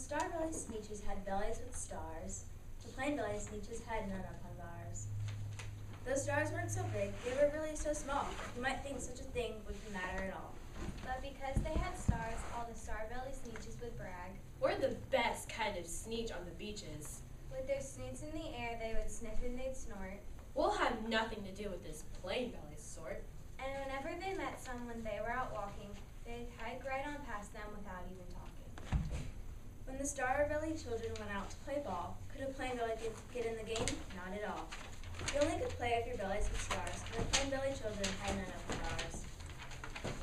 star-bellied Sneetches had bellies with stars, the plain-bellied Sneetches had none upon theirs. Those stars weren't so big, they were really so small. You might think such a thing wouldn't matter at all. But because they had stars, all the star-bellied Sneetches would brag. We're the best kind of Sneetch on the beaches. With their snoots in the air, they would sniff and they'd snort. We'll have nothing to do with this plain-bellied sort. And whenever they met someone they were out walking, they'd hike right on past them without even talking. When the star-bellied children went out to play ball, could a plain-belly get in the game? Not at all. You only could play if your bellies with stars, and the plain-bellied children had none of the stars.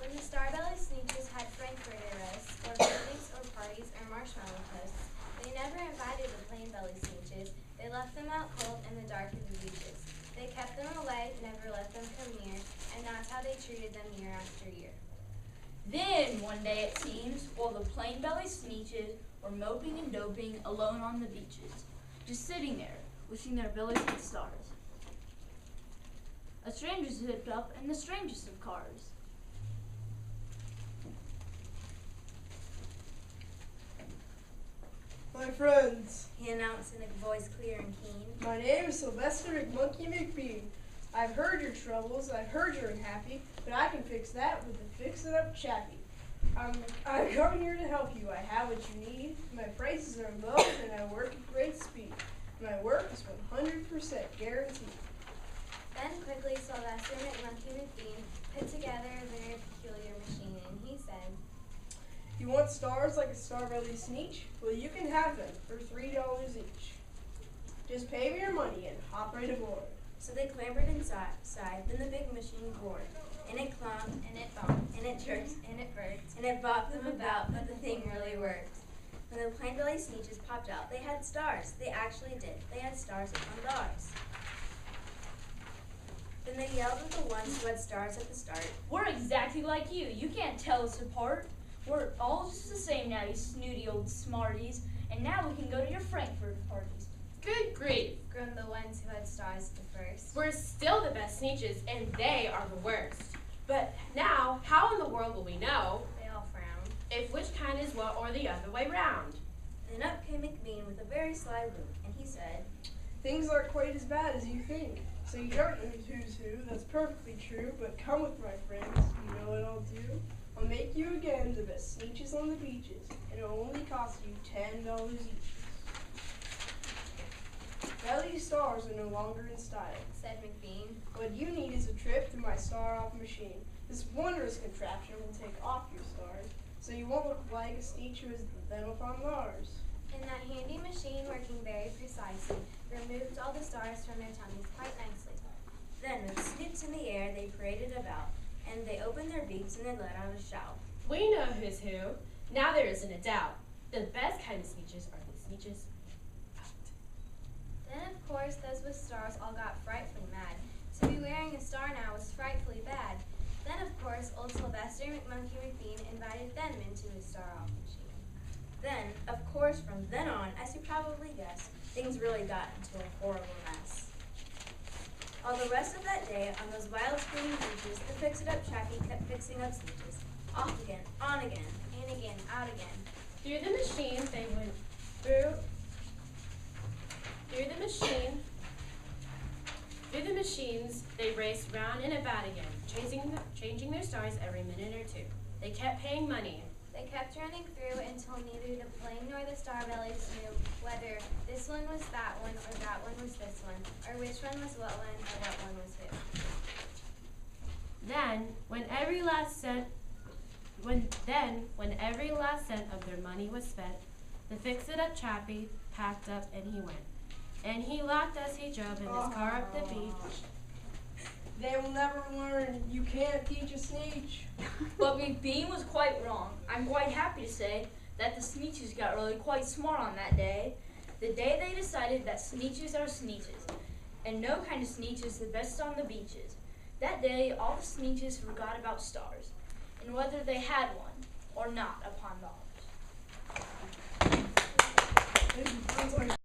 When the star-bellied Sneetches had frankfurter roasts, or picnics or parties or marshmallow toasts, they never invited the plain-bellied Sneetches. They left them out cold in the dark of the beaches. They kept them away, never let them come near, and that's how they treated them year after year. Then, one day it seems, while the plain-bellied Sneetches were moping and doping alone on the beaches, just sitting there, wishing their bellies with stars, a stranger zipped up in the strangest of cars. My friends, He announced in a voice clear and keen. my name is Sylvester McMonkey McBean. I've heard your troubles, I've heard you're unhappy, but I can fix that with a fix-it-up chappy. I'm coming here to help you. I have what you need. My prices are low and I work at great speed. My work is 100% guaranteed. Then quickly Sylvester McMonkey McBean put together a very peculiar machine, and he said, You want stars like a star-bellied Sneetch? Well, you can have them for $3 each. Just pay me your money and hop right aboard. So they clambered inside, then the big machine roared, and it clung, and it bumped, and it jerked, and it burst, and it bopped them about, but the thing really worked. When the plain-bellied Sneetches popped out, they had stars. They actually did. They had stars upon stars. Then they yelled at the ones who had stars at the start. We're exactly like you. You can't tell us apart. We're all just the same now, you snooty old smarties. And now we can go to your Frankfurt parties. Good grief. groaned the ones who had stars the first. We're still the best Sneetches, and they are the worst. But now, how in the world will we know They all frowned. if which kind is what or the other way round? Then up came McBean with a very sly wink, and he said, Things aren't quite as bad as you think. So you don't know who's who, that's perfectly true, but come with my friends, you know what I'll do? I'll make you again the best Sneetches on the beaches, and it'll only cost you $10 each. Belly stars are no longer in style. Said McBean. What you need is a trip to my star-off machine. This wondrous contraption will take off your stars, so you won't look like a Sneetch who is them upon Mars. And that handy machine, working very precisely, removed all the stars from their tummies quite nicely. then with snoots in the air they paraded about, and they opened their beaks and they let out a shout. We know who's who. Now there isn't a doubt. The best kind of Sneetches are the Sneetches out. Then, of course, those with stars all got frightfully mad. To be wearing a star now was frightfully bad. Then, of course, old Sylvester McMonkey McBean invited them into his star-off machine. Then, of course, from then on, as you probably guessed, things really got into a horrible mess. All the rest of that day, on those wild screaming beaches, the fix-it-up chappie kept fixing up Sneetches. Off again, on again. And again, out again. Through the machine, they went through the machines, they raced round and about again, changing their stars every minute or two. They kept paying money. They kept running through until neither the plain nor the star-bellies knew whether this one was that one or that one was this one, or which one was what one or what one was who. Then, when every last cent of their money was spent, the fix-it-up chappie packed up and he went. And he laughed as he drove in his car up the beach. They will never learn. You can't teach a Sneetch. But McBean was quite wrong. I'm quite happy to say that the Sneetches got really quite smart on that day. The day they decided that Sneetches are Sneetches, and no kind of Sneetch is the best on the beaches. That day, all the Sneetches forgot about stars, and whether they had one or not upon theirs. Sounds like